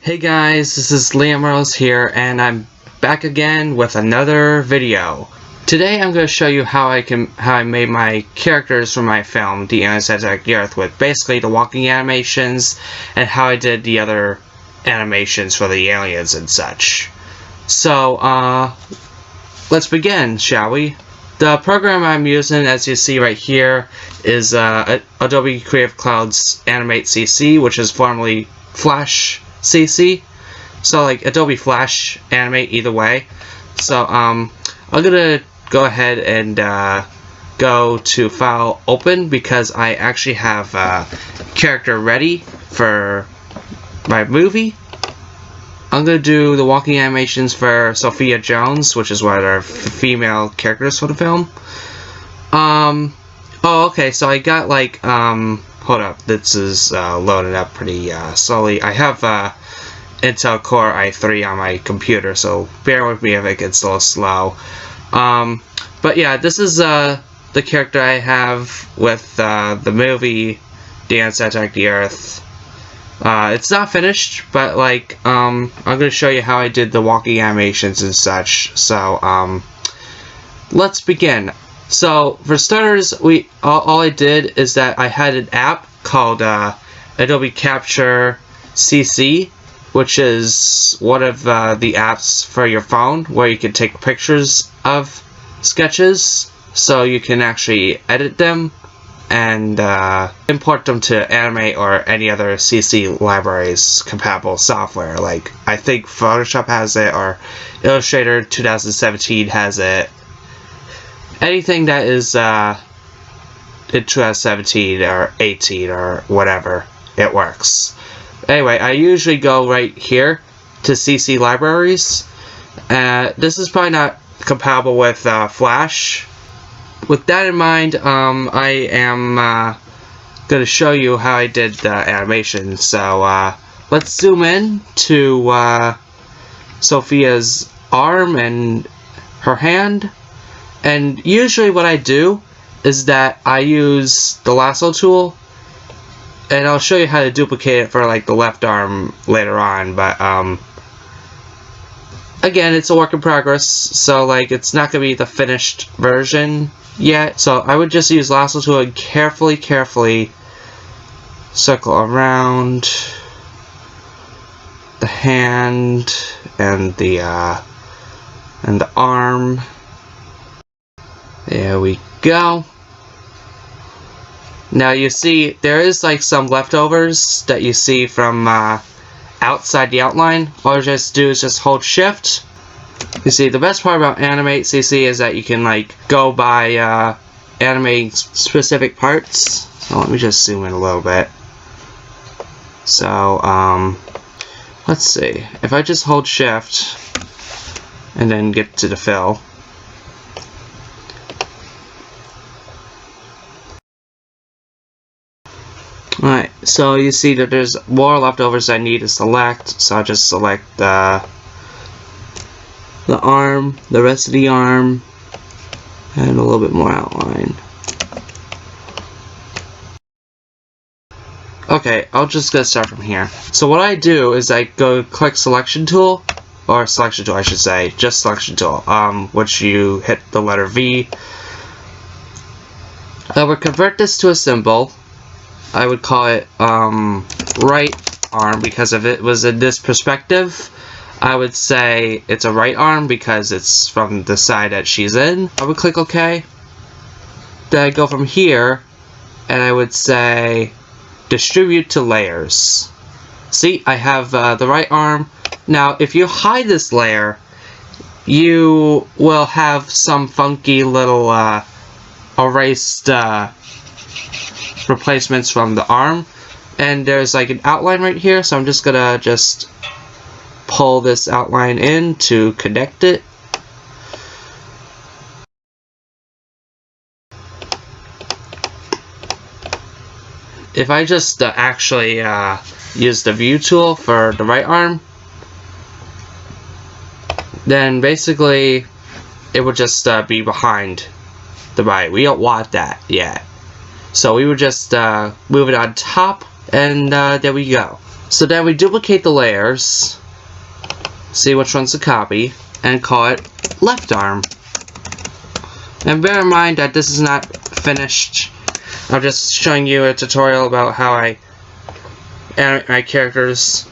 Hey guys, this is Liam Earles here, and I'm back again with another video. Today I'm going to show you how I made my characters for my film, The Animate, the Earth, with basically the walking animations and how I did the other animations for the aliens and such. So, let's begin, shall we? The program I'm using, as you see right here, is Adobe Creative Cloud's Animate CC, which is formerly Flash CC. So like Adobe Flash, Animate, either way. So I'm gonna go ahead and go to File, Open, because I actually have a character ready for my movie. I'm going to do the walking animations for Sophia Jones, which is one of our female characters for the film. Oh, okay, so I got like, hold up, this is loaded up pretty slowly. I have Intel Core i3 on my computer, so bear with me if it gets a little slow. But yeah, this is the character I have with the movie The Animate, the Earth. It's not finished, but like I'm gonna show you how I did the walking animations and such. So let's begin. So for starters, all I did is that I had an app called Adobe Capture CC, which is one of the apps for your phone where you can take pictures of sketches, so you can actually edit them and import them to Animate or any other CC libraries compatible software. Like I think Photoshop has it, or Illustrator 2017 has it. Anything that is in 2017 or 18 or whatever, it works. Anyway, I usually go right here to CC libraries. This is probably not compatible with Flash. With that in mind, I am going to show you how I did the animation. So let's zoom in to Sophia's arm and her hand. And usually what I do is that I use the lasso tool, and I'll show you how to duplicate it for like the left arm later on. But again, it's a work in progress, so like it's not going to be the finished version yet. So I would just use lasso tool and carefully circle around the hand and the arm. There we go. Now you see there is like some leftovers that you see from outside the outline. All you just do is just hold shift. You see, the best part about Animate CC is that you can like go by animating specific parts. So let me just zoom in a little bit. So let's see, if I just hold shift and then get to the fill. Alright, so you see that there's more leftovers I need to select, so I'll just select the arm, the rest of the arm, and a little bit more outline. Okay, I'll just get start from here. So what I do is I go click selection tool, or selection tool I should say, just selection tool, which you hit the letter V. I would convert this to a symbol. I would call it right arm, because if it was in this perspective, I would say it's a right arm because it's from the side that she's in. I would click OK. Then I go from here and I would say distribute to layers. See, I have the right arm. Now if you hide this layer, you will have some funky little erased replacements from the arm, and there's like an outline right here, so I'm just gonna pull this outline in to connect it. If I just actually use the view tool for the right arm, then basically it would just be behind the right. We don't want that yet. So we would just move it on top, and there we go. So then we duplicate the layers, see which one's to copy, and call it left arm. And bear in mind that this is not finished. I'm just showing you a tutorial about how I animate my characters.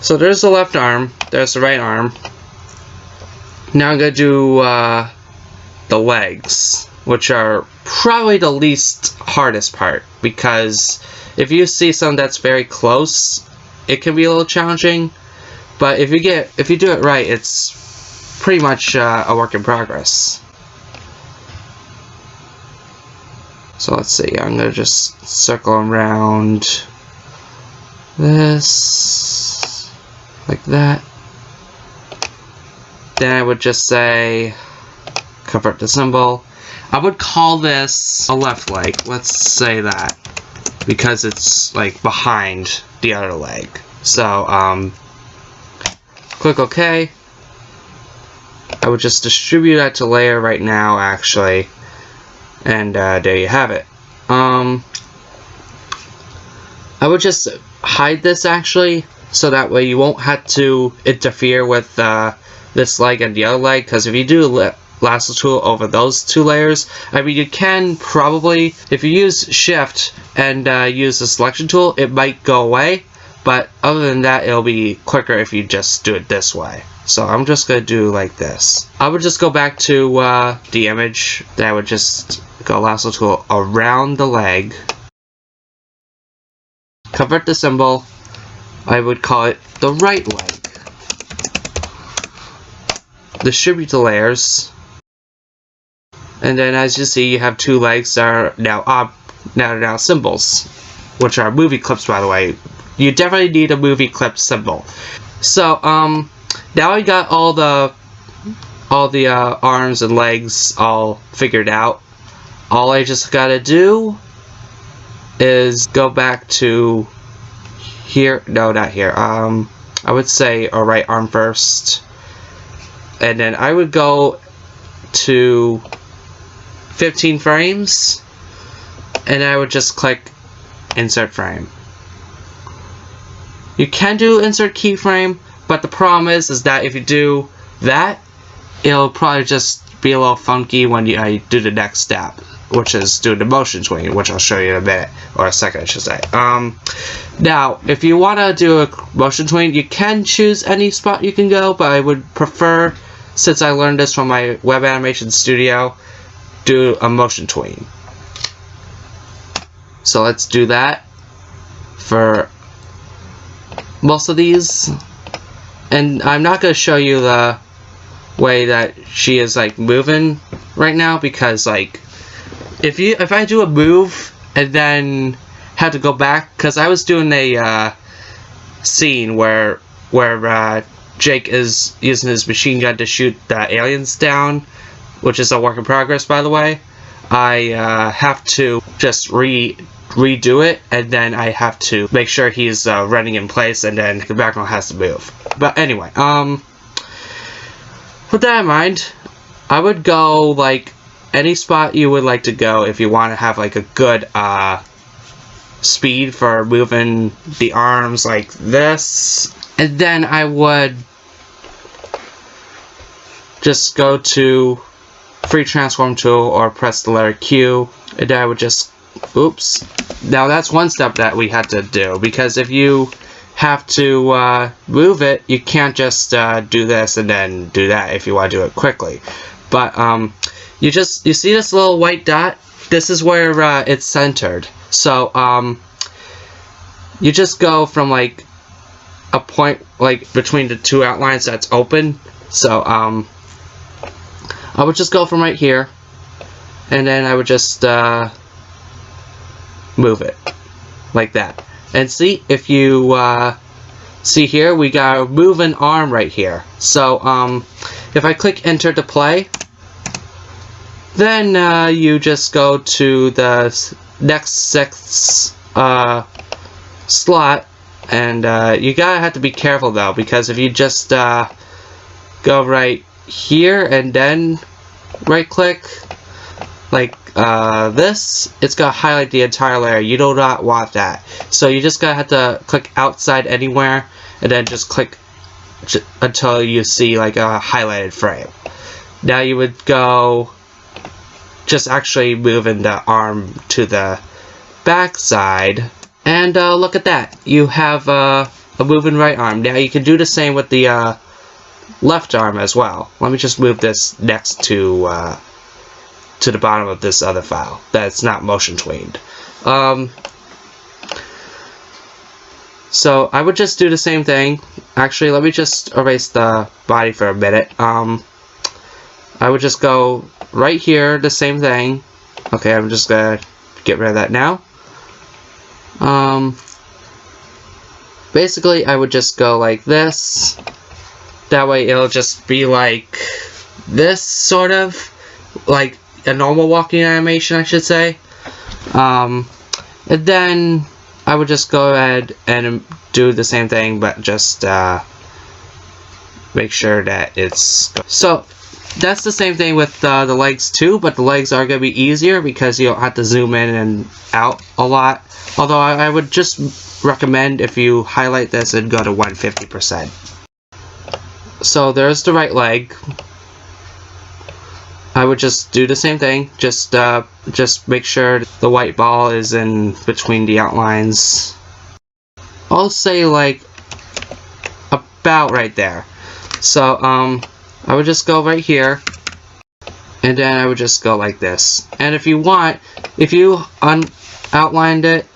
So there's the left arm, there's the right arm. Now I'm going to do the legs, which are probably the least hardest part, because if you see something that's very close, it can be a little challenging, but if you do it right, it's pretty much a work in progress. So let's see, I'm going to just circle around this, like that. Then I would just say, convert the symbol. I would call this a left leg, let's say that, because it's like behind the other leg. So, click OK. I would just distribute that to layer right now, actually. And there you have it. I would just hide this, actually, so that way you won't have to interfere with this leg and the other leg, because if you do lasso tool over those two layers, I mean, you can probably, if you use shift and use the selection tool, it might go away, but other than that, it'll be quicker if you just do it this way. So I'm just going to do like this. I would just go back to the image, then I would just go lasso tool around the leg, convert the symbol, I would call it the right leg. Distribute the layers, and then as you see, you have two legs that are now symbols, which are movie clips, by the way. You definitely need a movie clip symbol. So now I got all the arms and legs all figured out. All I just gotta do is go back to here. No, not here. I would say a right arm first. And then I would go to 15 frames, and I would just click insert frame. You can do insert keyframe, but the problem is that if you do that, it'll probably just be a little funky when I do the next step, which is do the motion tween, which I'll show you in a minute, or a second I should say. Now, if you want to do a motion tween, you can choose any spot you can go, but I would prefer, since I learned this from my web animation studio, do a motion tween. So let's do that for most of these. And I'm not going to show you the way that she is like moving right now, because like if I do a move and then had to go back, because I was doing a scene where Jake is using his machine gun to shoot the aliens down, which is a work in progress, by the way. I have to just redo it, and then I have to make sure he's running in place, and then the background has to move. But anyway, with that in mind, I would go like any spot you would like to go if you want to have like a good speed for moving the arms like this. And then I would just go to free transform tool or press the letter Q, and then I would just, oops. Now that's one step that we had to do, because if you have to move it, you can't just do this and then do that if you want to do it quickly. But you see this little white dot? This is where it's centered. So you just go from like a point like between the two outlines that's open. So I would just go from right here, and then I would just move it like that. And see, if you see here, we got a move an arm right here. So if I click enter to play, then you just go to the next sixth slot, and you gotta have to be careful though, because if you just go right here and then right click, like this, it's gonna highlight the entire layer. You do not want that. So you just gotta have to click outside anywhere, and then just click until you see like a highlighted frame. Now you would go just actually moving the arm to the back side, and look at that. You have a moving right arm. Now you can do the same with the left arm as well. Let me just move this next to the bottom of this other file that's not motion tweened. So I would just do the same thing. Actually, let me just erase the body for a minute. I would just go right here, the same thing. Okay, I'm just gonna get rid of that now. Basically, I would just go like this. That way it'll just be like this, sort of. Like a normal walking animation, I should say. And then I would just go ahead and do the same thing, but just make sure that it's... So, that's the same thing with the legs too, but the legs are going to be easier because you don't have to zoom in and out a lot. Although I would just recommend if you highlight this and go to 150%. So there's the right leg. I would just do the same thing. Just make sure the white ball is in between the outlines. I'll say like about right there. So I would just go right here, and then I would just go like this. And if you want, if you outlined it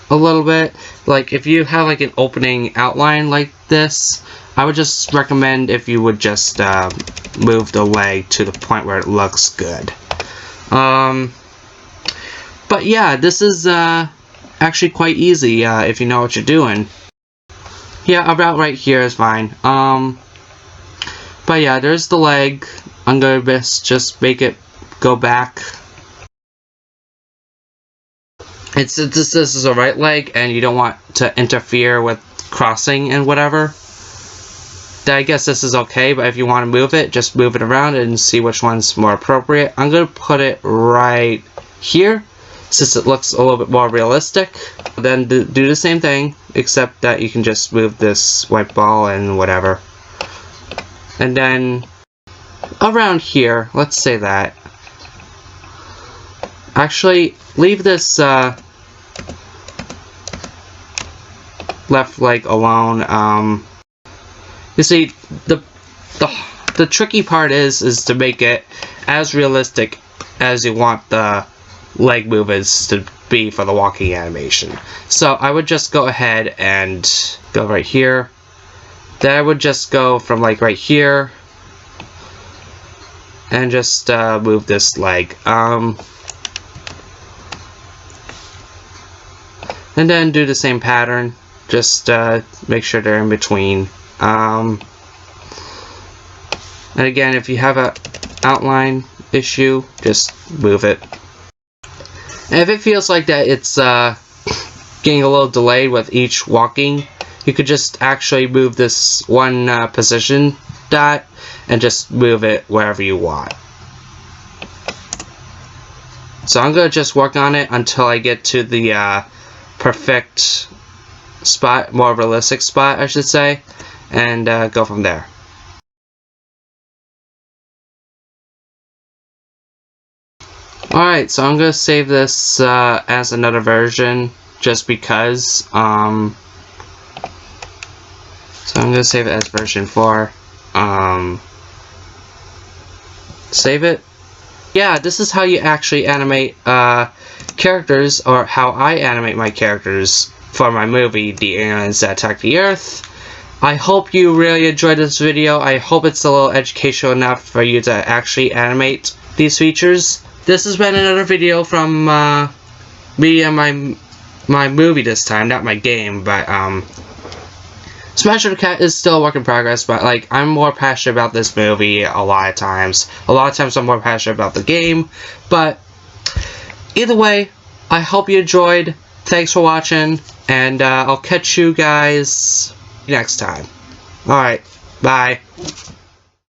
a little bit, like if you have like an opening outline like this, I would just recommend if you would just move the leg to the point where it looks good. But yeah, this is actually quite easy if you know what you're doing. Yeah, about right here is fine. But yeah, there's the leg. I'm gonna just make it go back. This is a right leg, and you don't want to interfere with crossing and whatever. I guess this is okay, but if you want to move it, just move it around and see which one's more appropriate. I'm gonna put it right here, since it looks a little bit more realistic. Then do the same thing, except that you can just move this white ball and whatever. And then around here, let's say that. Actually, leave this left leg alone. You see, the tricky part is to make it as realistic as you want the leg movements to be for the walking animation. So I would just go ahead and go right here. Then I would just go from like right here and just move this leg. And then do the same pattern. Just make sure they're in between. And again, if you have an outline issue, just move it. And if it feels like that it's getting a little delayed with each walking, you could just actually move this one position dot and just move it wherever you want. So I'm going to just work on it until I get to the perfect spot, more realistic spot I should say, and go from there. Alright, so I'm going to save this as another version just because. So I'm going to save it as version 4. Save it. Yeah, this is how you actually animate characters, or how I animate my characters for my movie, The Aliens That Attack the Earth. I hope you really enjoyed this video. I hope it's a little educational enough for you to actually animate these features. This has been another video from me and my movie this time, not my game, but Smash the Cat is still a work in progress, but like I'm more passionate about this movie a lot of times. A lot of times I'm more passionate about the game, but either way, I hope you enjoyed. Thanks for watching, and I'll catch you guys next time. Alright, bye.